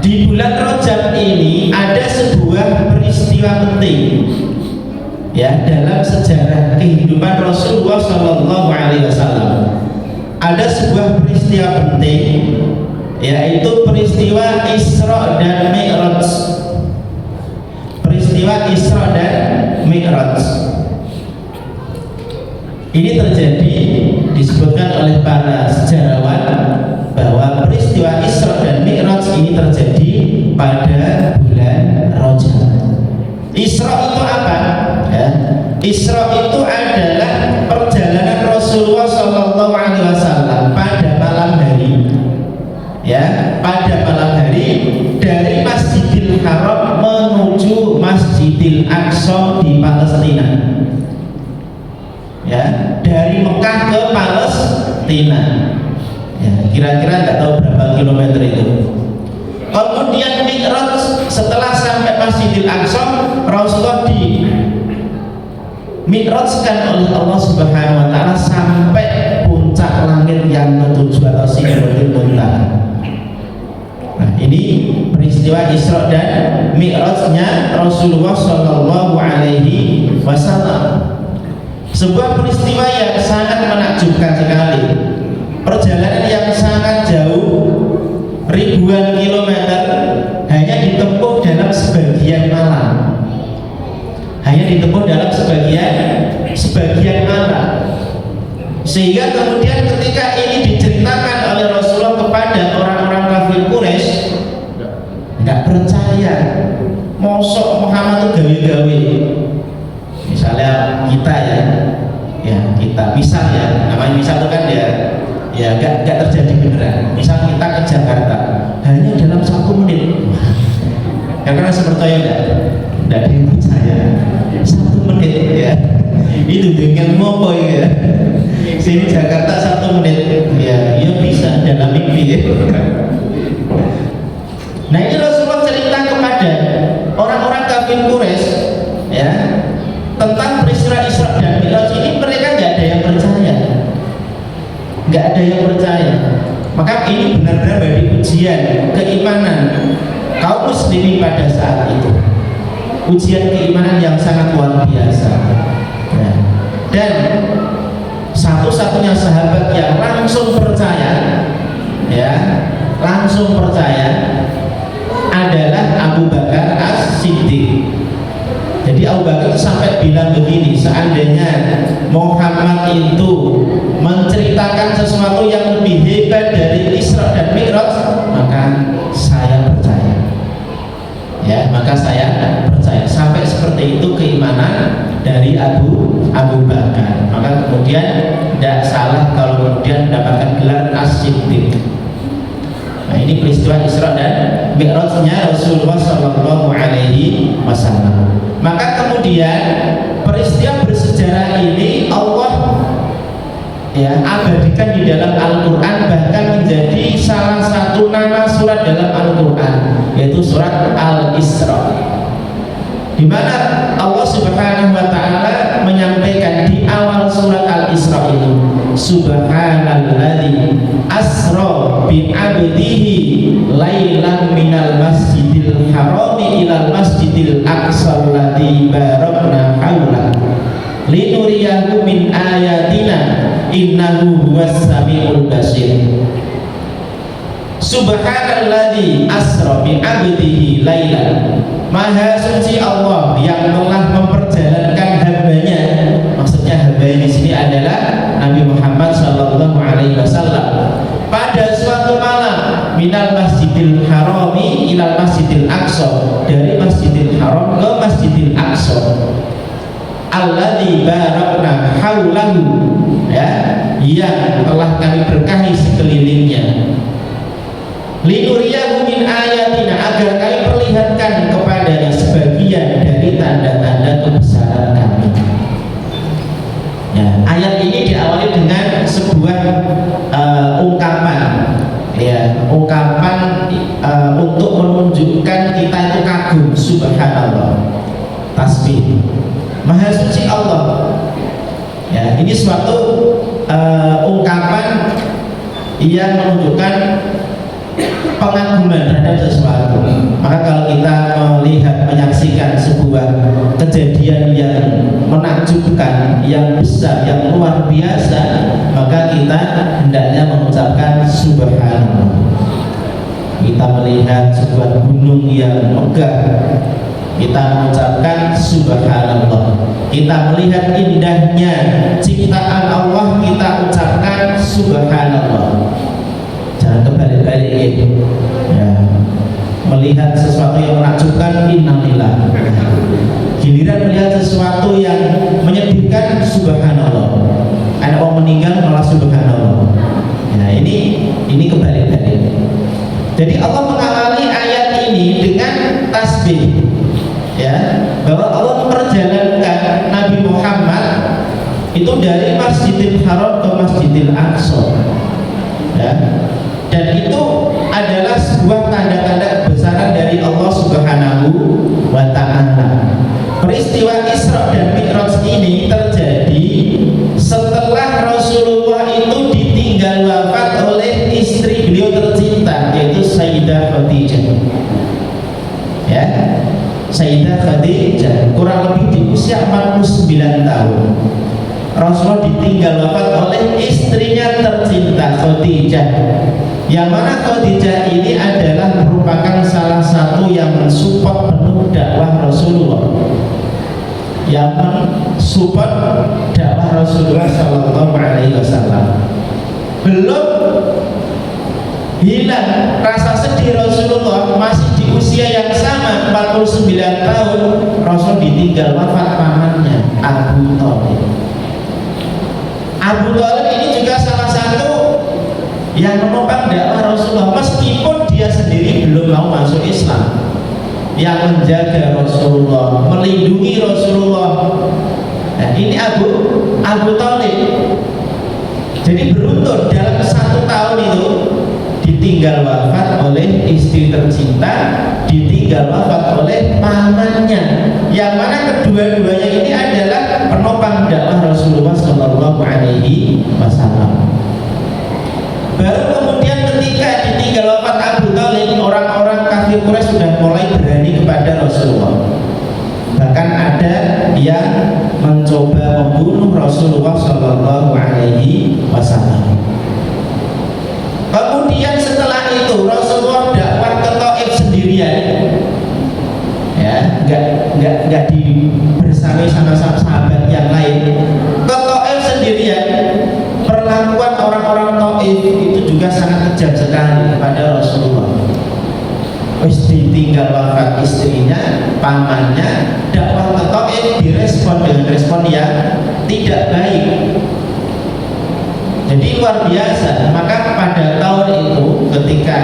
di bulan Rajab ini ada sebuah peristiwa penting ya dalam sejarah kehidupan Rasulullah Shallallahu Alaihi Wasallam. Ada sebuah peristiwa penting, yaitu peristiwa Isra dan Mi'raj. Peristiwa Isra dan Mi'raj ini terjadi, disebutkan oleh para sejarawan bahwa peristiwa Isra dan Mi'raj ini terjadi pada bulan Rajab. Isra itu apa? Ya. Isra itu adalah perjalanan Rasulullah Shallallahu Alaihi Wasallam pada malam hari, ya, pada malam hari dari Masjidil Haram menuju Masjidil Aqsa di Palestina. Ya, dari Mekah ke Palestina. Ya, kira-kira nggak tahu berapa kilometer itu. Kemudian Mi'raj, setelah sampai Masjidil Aqsa, Rasulullah di Mi'rajkan oleh Allah Subhanahu wa taala sampai puncak langit yang ketujuh atau Sidratul Muntaha. Nah, ini peristiwa Isra dan Mi'rajnya Rasulullah Shallallahu Alaihi Wasallam. Sebuah peristiwa yang sangat menakjubkan sekali. Perjalanan yang sangat jauh, ribuan kilometer, hanya ditempuh dalam sebagian malam. Hanya ditempuh dalam sebagian malam. Sehingga kemudian ketika ini diceritakan oleh Rasulullah kepada orang-orang kafir Quraisy, nggak percaya. Mosok Muhammad itu gawe-gawe. Misalnya kita ya kita misal ya, namanya misal itu kan ya nggak terjadi beneran. Misal kita ke Jakarta hanya dalam 1 menit. Ya karena seperti enggak ada yang percaya. 1 menit ya. Itu dengan ngopo ya. Sini Jakarta 1 menit ya bisa dalam mimpi ya. Nah, ini Rasulullah cerita kepada orang-orang kafir Quraisy ya tentang peristiwa Isra dan Mi'raj ini. Mereka nggak ada yang percaya, nggak ada yang percaya. Maka ini benar-benar bagi ujian keimanan kaum muslimin pada saat itu, ujian keimanan yang sangat luar biasa. Nah, dan satu-satunya sahabat yang langsung percaya, ya langsung percaya adalah Abu Bakar As-Siddiq. Jadi Abu Bakar sampai bilang begini, seandainya Muhammad itu menceritakan sesuatu yang lebih hebat dari Isra dan Mi'raj, maka saya percaya. Ya, maka saya percaya. Sampai seperti itu keimanan dari Abu Bakar. Maka kemudian tidak salah kalau kemudian mendapatkan gelar As-Siddiq. Nah, ini peristiwa Isra dan Mi'rajnya Rasulullah Shallallahu Alaihi Wasallam. Maka kemudian peristiwa bersejarah ini Allah ya abadikan di dalam Al-Quran, bahkan menjadi salah satu nama surat dalam Al-Quran, yaitu surat Al-Isra, di mana Allah Subhanahu wa taala menyampaikan di awal surat Al-Isra itu, Subhanalladzi asra bi 'abdihi lailan minal masjidil harami ilal masjidil aqsa alladzi barakna haula linuriyahu min ayatina innahu huwas samiul basir. Subhanalladzi asra bi 'abdihi lailan, maha suci Allah yang telah memperjalankan hambanya. Maksudnya hamba di sini adalah Nabi Muhammad Sallallahu Alaihi Wasallam pada suatu malam minal masjidil harami ilal masjidil aqsa, dari masjidil haram ke masjidil aqsa alladzi barakna haulahu, ya yang telah kami berkahi sekelilingnya, linuriyahu min ayatina, agar kami perlihatkan kepadanya sebagian dari tanda-tanda kebesaran kami. Ya, ayat ini diawali dengan sebuah ungkapan, ya ungkapan untuk menunjukkan kita itu kagum. Subhanallah, tasbih, maha suci Allah. Ya, ini suatu ungkapan yang menunjukkan pengaguman terhadap sesuatu. Maka kalau kita melihat, menyaksikan sebuah kejadian yang menakjubkan, yang besar, yang luar biasa, maka kita hendaknya mengucapkan subhanallah. Kita melihat sebuah gunung yang megah, kita mengucapkan subhanallah. Kita melihat indahnya ciptaan Allah, kita ucapkan subhanallah. Jangan kebalik-balik ya. Melihat sesuatu yang menakjubkan, innalillah. Giliran melihat sesuatu yang menyedihkan, subhanallah. Ada orang meninggal malah subhanallah. Ya, ini kebalik-balik. Jadi Allah mengawali ayat ini dengan tasbih, ya, bahwa Allah memperjalankan Nabi Muhammad itu dari Masjidil Haram ke Masjidil Aqsa, ya. Dan itu adalah sebuah tanda-tanda kebesaran dari Allah Subhanahu wa Ta'ala. Peristiwa Isra dan Mi'raj ini terjadi setelah Rasulullah itu ditinggal wafat oleh istri beliau tercinta, yaitu Sayyidah Khadijah. Ya, Sayyidah Khadijah kurang lebih di usia 49 tahun. Rasulullah ditinggal wafat oleh istrinya tercinta Khadijah. Yang mana Khadijah ini adalah merupakan salah satu yang mensupport penuh dakwah Rasulullah, yang mensupport dakwah Rasulullah Sallallahu Alaihi Wasallam. Belum hilang rasa sedih Rasulullah, masih di usia yang sama 49 tahun Rasul ditinggal wafat pamannya Abu Thalib. Abu Thalib ini juga salah satu yang menopang dakwah Rasulullah, meskipun dia sendiri belum mau masuk Islam. Yang menjaga Rasulullah, melindungi Rasulullah. Nah, ini Abu Thalib. Jadi beruntun dalam 1 tahun itu ditinggal wafat oleh istri tercinta, ditinggal wafat oleh pamannya. Yang mana kedua-duanya ini adalah penopang dakwah Rasulullah Shallallahu Alaihi Wasallam. Baru kemudian ketika ditinggal wafat Abu Thalib, orang-orang kafir Quraisy sudah mulai berani kepada Rasulullah. Bahkan ada yang mencoba membunuh Rasulullah Shallallahu Alaihi Wasallam. Kemudian setelah itu Rasulullah dakwah ke Taif sendirian, ya, nggak bersama sahabat yang lain. Ke Taif sendirian. Perlakuan orang-orang Taif itu juga sangat kejam sekali kepada Rasulullah. Wis ditinggal wafat istrinya, pamannya, dakwah ke Taif direspon dengan respon yang tidak baik. Jadi luar biasa. Maka pada tahun itu, ketika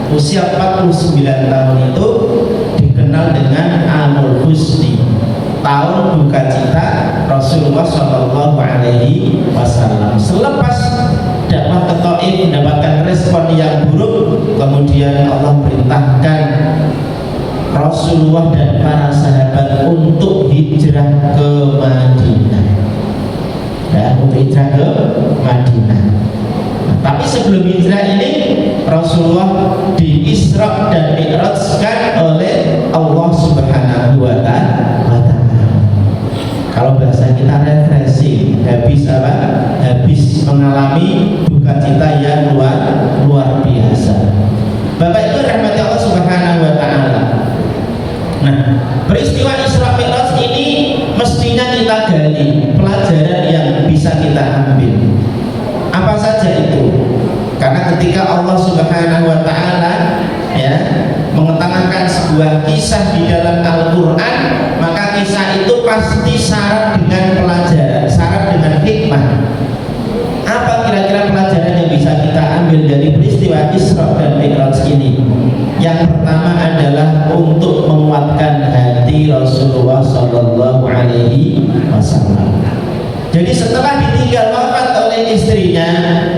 usia 49 tahun itu, dikenal dengan Amul Husni, tahun duka cita Rasulullah Shallallahu Alaihi Wasallam. Selepas dakwah ke Taif mendapatkan respon yang buruk, kemudian Allah perintahkan Rasulullah dan para sahabat untuk hijrah ke Madinah, ya, untuk hijrah ke Madinah. Tapi sebelum hijrah ini Rasulullah di Isra dan Mi'rajkan oleh Allah Subhanahu wa Ta'ala. Kalau bahasa kita refreshing, habis mengalami duka cita yang luar biasa. Bapak Ibu rahmati Allah Subhanahu wa Ta'ala. Nah, peristiwa Isra Mi'raj ini mestinya kita gali pelajaran yang bisa kita ambil. Apa saja itu? Karena ketika Allah Subhanahu wa Ta'ala, ya, mengutamakan sebuah kisah di dalam Al-Quran, maka kisah itu pasti syarat dengan pelajaran, syarat dengan hikmah. Apa kira-kira pelajaran yang bisa kita ambil dari peristiwa Isra dan Mi'raj ini? Yang pertama adalah untuk menguatkan hati Rasulullah Shallallahu Alaihi Wasallam. Jadi setelah ditinggal wafat oleh istrinya,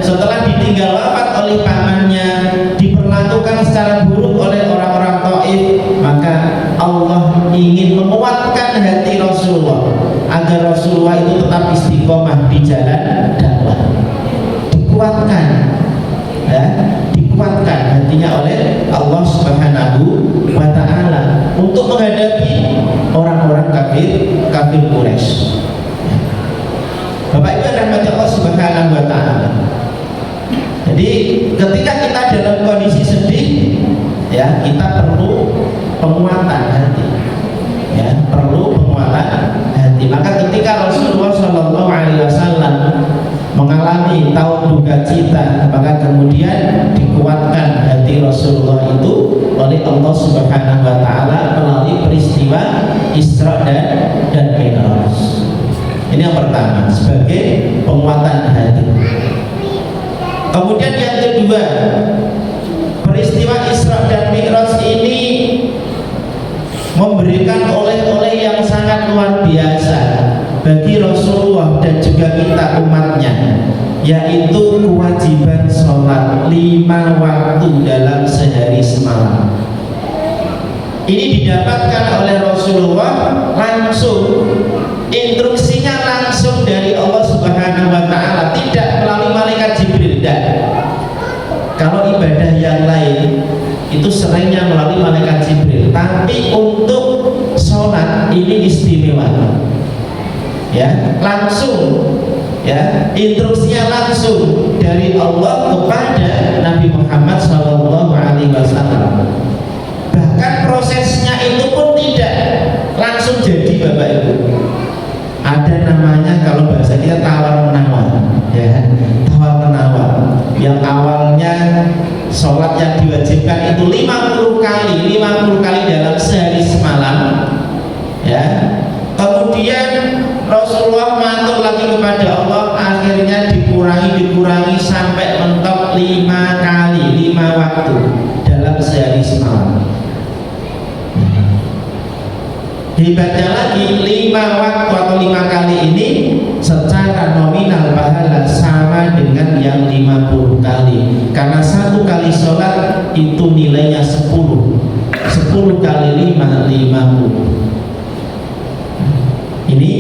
setelah ditinggal wafat oleh pamannya, diperlakukan secara buruk oleh orang-orang Taif, maka Allah ingin menguatkan hati Rasulullah agar Rasulullah itu tetap istiqomah di jalan dakwah. Dikuatkan, ya, dikuatkan hatinya oleh orang-orang kafir Quraisy. Bapak Ibu rahmati Allah Subhanahu wa taala. Jadi ketika kita dalam kondisi sedih, ya kita perlu penguatan hati. Ya, perlu penguatan hati. Maka ketika Rasulullah Shallallahu Alaihi Wasallam mengalami tahun duka cita, maka kemudian dikuatkan hati Rasulullah itu oleh Allah Subhanahu Wa Taala melalui peristiwa Isra dan Mi'raj. Ini yang pertama sebagai penguatan hati. Kemudian yang kedua, peristiwa Isra dan Mi'raj ini memberikan oleh-oleh yang sangat luar biasa bagi Rasulullah dan juga kita umatnya, yaitu kewajiban sholat 5 waktu dalam sehari semalam. Ini didapatkan oleh Rasulullah langsung, instruksinya langsung dari Allah Subhanahu wa taala, tidak melalui malaikat Jibril. Kalau ibadah yang lain itu seringnya melalui malaikat Jibril, tapi untuk sholat ini istimewa, ya langsung, ya instruksinya langsung dari Allah kepada Nabi Muhammad SAW. Bahkan prosesnya itu pun tidak langsung jadi, Bapak Ibu. Ada namanya kalau bahasa kita tawar menawar, ya tawar menawar. Yang awalnya sholat yang diwajibkan itu 50 kali dalam sehari semalam, ya. Kemudian Rasulullah matur lagi kepada Allah, akhirnya dikurangi sampai mentok 5 kali, 5 waktu dalam sehari semalam. Hebatnya lagi 5 waktu atau 5 kali ini secara nominal pahala sama dengan yang 50 kali, karena 1 kali sholat itu nilainya 10 kali 5, 50. Ini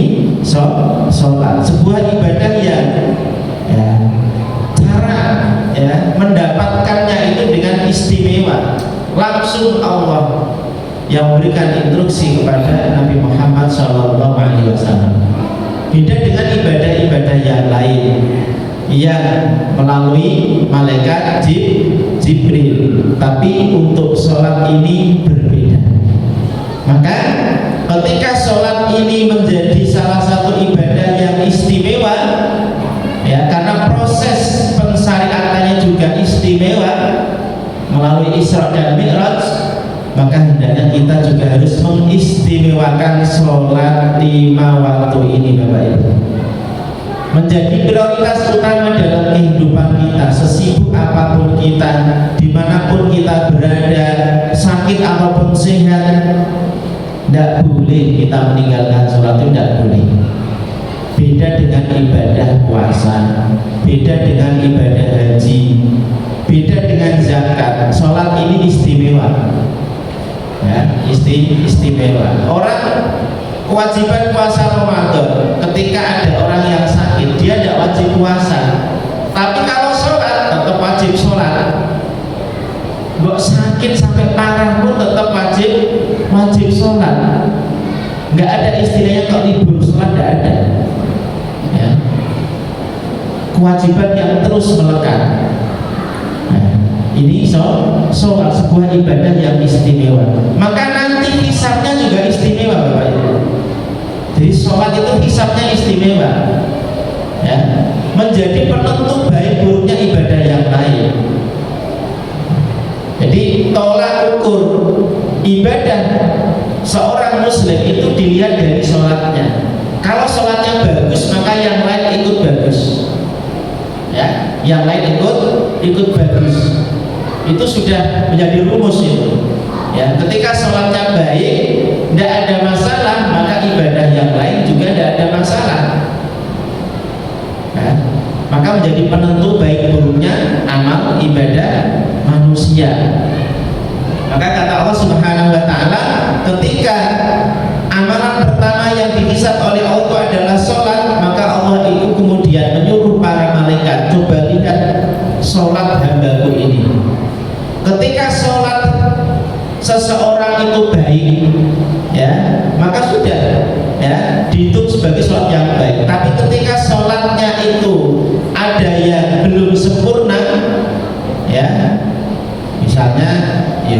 sholat, sebuah ibadah yang ya, cara ya mendapatkannya itu dengan istimewa, langsung Allah yang memberikan instruksi kepada Nabi Muhammad SAW. Beda dengan ibadah-ibadah yang lain yang melalui malaikat Jibril, tapi untuk sholat ini berbeda. Maka ketika sholat ini menjadi salah satu ibadah yang istimewa, ya karena proses pensyariatannya juga istimewa melalui Isra dan Mi'raj, maka hendaknya kita juga harus mengistimewakan sholat 5 waktu ini, Bapak Ibu, menjadi prioritas utama dalam kehidupan kita. Sesibuk apapun kita, dimanapun kita berada, sakit ataupun sehat, tidak boleh kita meninggalkan sholat, itu tidak boleh. Beda dengan ibadah puasa, beda dengan ibadah haji, beda dengan zakat. Sholat ini istimewa, ya, istimewa. Orang kewajiban puasa Ramadan, ketika ada orang yang sakit dia tidak wajib puasa, tapi kalau sholat tetap wajib sholat. Mbok sakit sampai parah pun tetap wajib sholat. Nggak ada istilahnya kalau libur sholat, nggak ada, ya. Kewajiban yang terus melekat. Ini sholat, sebuah ibadah yang istimewa. Maka nanti hisabnya juga istimewa, Bapak Ibu. Jadi sholat itu hisabnya istimewa, ya, menjadi penentu baik buruknya ibadah yang lain. Jadi tolak ukur ibadah seorang muslim itu dilihat dari sholatnya. Kalau sholatnya bagus, maka yang lain ikut bagus, ya, yang lain ikut bagus. Itu sudah menjadi rumus itu, ya. Ketika sholatnya baik, tidak ada masalah, maka ibadah yang lain juga tidak ada masalah, ya. Maka menjadi penentu baik buruknya amal ibadah manusia. Maka kata Allah Subhanahu wa taala, ketika amalan pertama yang dihisab oleh Allah adalah sholat, maka Allah itu kemudian menyuruh para malaikat, coba lihat sholat hambaku ini. Ketika sholat seseorang itu baik, ya, maka sudah, ya, dihitung sebagai sholat yang baik. Tapi ketika sholatnya itu ada yang belum sempurna, ya, misalnya, ya,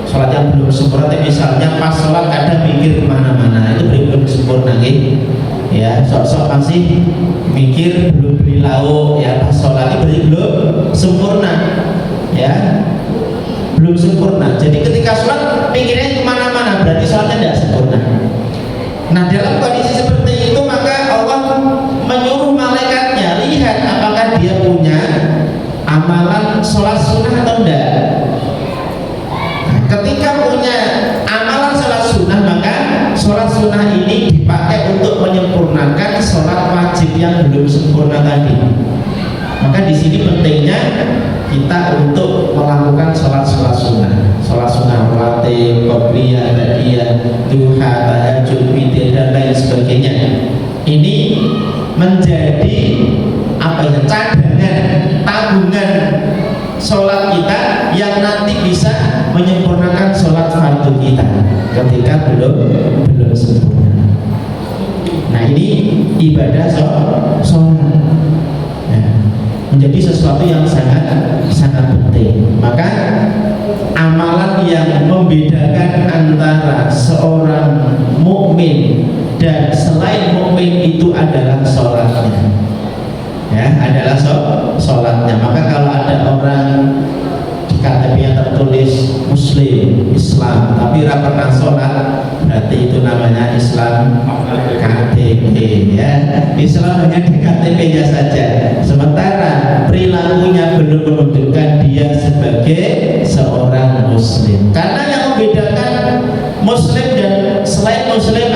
sholat yang belum sempurna, misalnya pas sholat kadang mikir kemana-mana, itu belum sempurna, gitu. Ya, sok-sok masih mikir belum beli lauk, ya, pas sholat itu belum sempurna, ya, belum sempurna. Jadi ketika sholat pikirnya kemana-mana, berarti sholatnya tidak sempurna. Nah, dalam kondisi seperti itu maka Allah menyuruh malaikatnya lihat apakah dia punya amalan sholat sunnah atau tidak. Nah, ketika punya amalan sholat sunnah, maka sholat sunnah ini dipakai untuk menyempurnakan sholat wajib yang belum sempurna tadi. Maka di sini pentingnya kita untuk melakukan sholat sunnah rawatib, qobliyah, ba'diyah, duha, tahajud, witir dan lain sebagainya. Ini menjadi apa ya, cadangan, tabungan sholat kita yang nanti bisa menyempurnakan sholat fardu kita ketika belum sempurna. Nah, ini ibadah sholat, ya, menjadi sesuatu yang sangat penting. Maka amalan yang membedakan antara seorang mukmin dan selain mukmin itu adalah sholatnya, ya, adalah sholatnya. Maka kalau ada orang di KTP-nya tertulis Muslim, Islam, tapi tidak pernah sholat, berarti itu namanya Islam KTP, ya. Islam hanya di KTP-nya saja, sementara perilakunya belum menunjukkan dia sebagai seorang Muslim. Karena yang membedakan Muslim dan selain Muslim